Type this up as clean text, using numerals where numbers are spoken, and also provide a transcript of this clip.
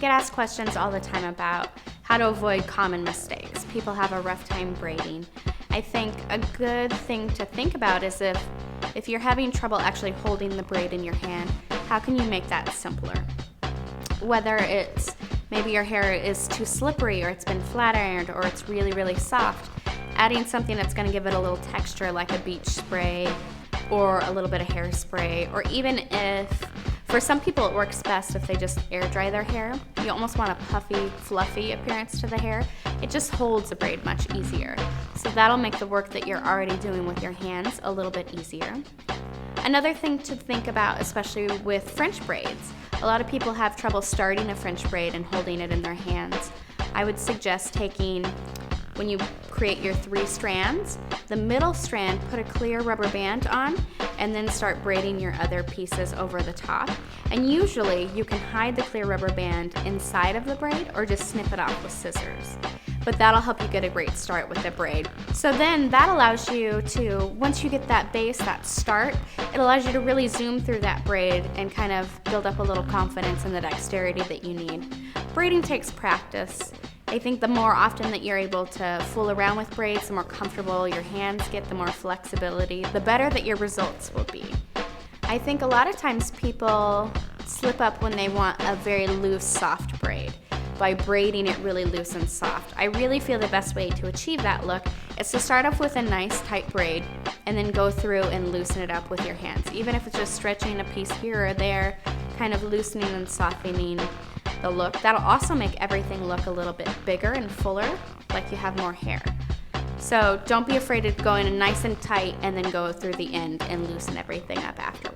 get asked questions all the time about how to avoid common mistakes. People have a rough time braiding. I think a good thing to think about is if you're having trouble actually holding the braid in your hand, how can you make that simpler? Whether it's maybe your hair is too slippery, or it's been flat ironed, or it's really, really soft, adding something that's going to give it a little texture like a beach spray or a little bit of hairspray, or even if, for some people it works best if they just air dry their hair. You almost want a puffy, fluffy appearance to the hair. It just holds the braid much easier. So that'll make the work that you're already doing with your hands a little bit easier. Another thing to think about, especially with French braids, a lot of people have trouble starting a French braid and holding it in their hands. I would suggest taking, when you create your 3 strands, the middle strand, put a clear rubber band on, and then start braiding your other pieces over the top. And usually you can hide the clear rubber band inside of the braid or just snip it off with scissors. But that'll help you get a great start with the braid. So then that allows you to, once you get that base, that start, it allows you to really zoom through that braid and kind of build up a little confidence in the dexterity that you need. Braiding takes practice. I think the more often that you're able to fool around with braids, the more comfortable your hands get, the more flexibility, the better that your results will be. I think a lot of times people slip up when they want a very loose, soft braid by braiding it really loose and soft. I really feel the best way to achieve that look is to start off with a nice tight braid and then go through and loosen it up with your hands. Even if it's just stretching a piece here or there, kind of loosening and softening the look. That'll also make everything look a little bit bigger and fuller, like you have more hair. So don't be afraid of going nice and tight and then go through the end and loosen everything up afterwards.